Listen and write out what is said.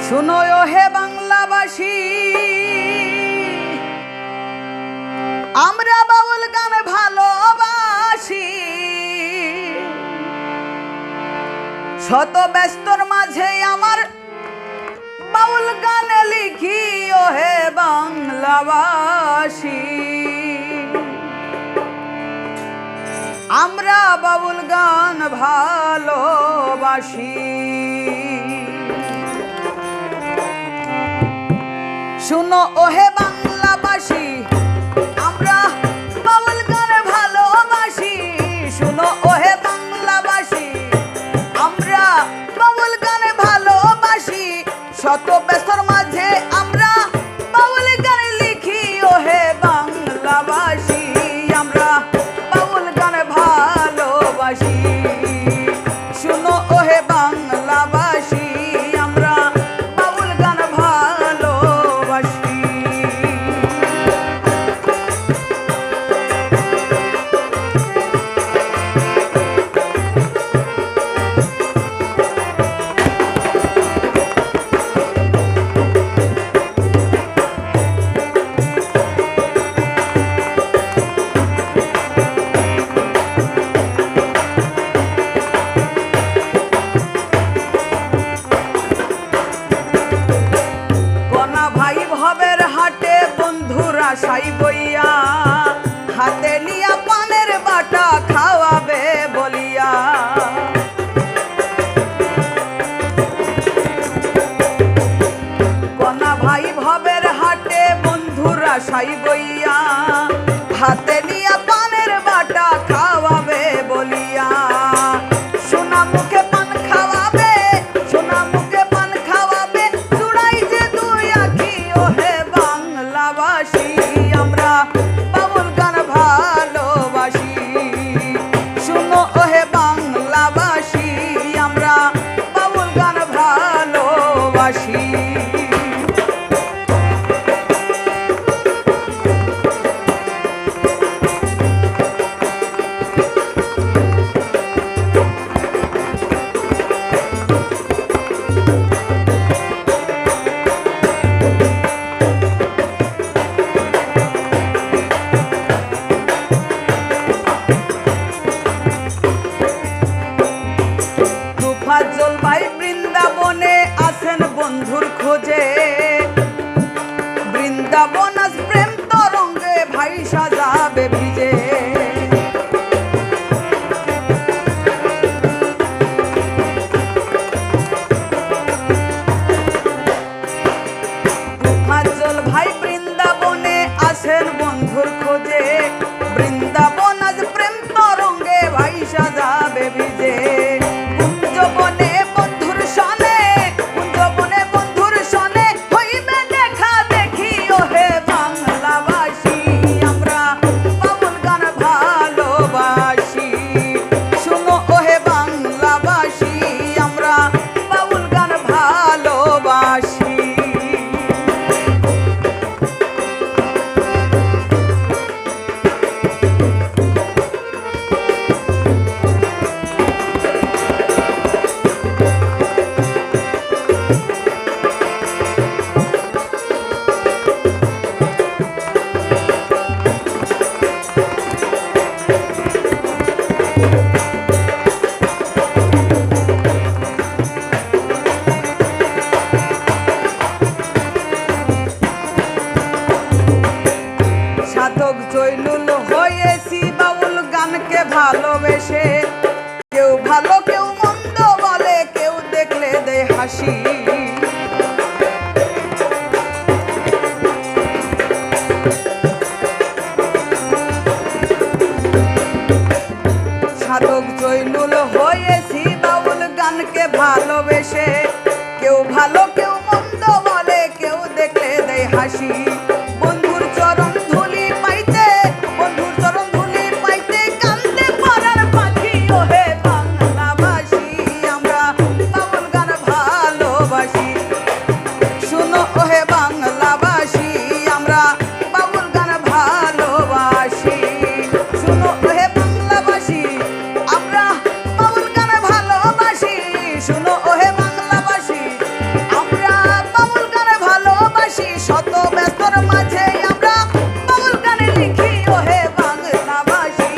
শুনো হে বাংলাবাসী, আমরা বাউল গান ভালোবাসি। শত ব্যস্তর মাঝে আমার বাউল গান লিখি হে বাংলাবাসী। আমরা বাউল গান ভালোবাসি। শুনো ওহে বাংলাবাসী, আমরা বাউল গান ভালোবাসি। শুনো ওহে বাংলাবাসী, আমরা বাউল গান ভালোবাসি। শত ব্যস্তর মাঝে আমরা বাউল গান লিখি ওহে বাংলাবাসী। আমরা বাউল গান ভালোবাসি। শুনো ওহে বাংলাবাসী, আমরা বাউল গান ভালোবাসি। সাই বইয়া হাতে নিয়া পানের বাটা খাওয়াবে বলিয়া। কনা ভাই ভবের হাটে বন্ধুরা সাই বইয়া হাতে নিয়া পানের বাটা খাওয়াবে বলিয়া। সোনা মুখে পান খাওয়াবে, সোনা মুখে পান খাওয়াবে, চূড়াই যে দুই আখি ওহে বাংলাবাসী। আমরা বাউল গান ভালোবাসি। শুনো ওহে বাংলাবাসী, আমরা বাউল গান ভালোবাসি। ফাজল ভাই বৃন্দাবনে আছেন বন্ধুর খোঁজে। বৃন্দাবন আজ প্রেম তরঙ্গে ভাই সাজাবে ভিজে। ফাজল ভাই বৃন্দাবনে আছেন বন্ধুর খোঁজে। বৃন্দাবন আজ প্রেম তরঙ্গে ভাই সাজাবে ভিজে। কুঞ্জবনে বন্ধুর সনে, কুঞ্জবনে বন্ধুর সনে হইবে দেখা দেখি ওহে বাংলাবাসী। আমরা বাউল গান ভালোবাসি। শুনো ওহে বাংলাবাসী, আমরা বাউল গান ভালোবাসি। সাধক জয়নুল হয়েছি বাউল গানকে ভালোবেসে। কেউ ভালো কেউ মন্দ বলে, কেউ দেখলে দেয় হাসি। সাধক জয়নুল হয়েছি বাউল গানকে ভালোবেসে। কেউ ভালো কেউ মন্দ বলে, কেউ দেখলে দেয় হাসি। বন্ধুর চরণ ধুলি পাইতে, বন্ধুর চরণ ধুলি পাইতে কান্দে পরার পাখি ওহে বাংলাবাসী। আমরা বাউল গান ভালোবাসি। শুনো ওহে বাংলাবাসী, আমরা বাউল গান ভালোবাসি। শুনো ওহে বাংলাবাসী, আমরা বাউল গান ভালোবাসি। শুনো ওহে বাংলাবাসী, আমরা মাঝে আমরা বাউল গানে লিখি ওহে বাংলাভাষী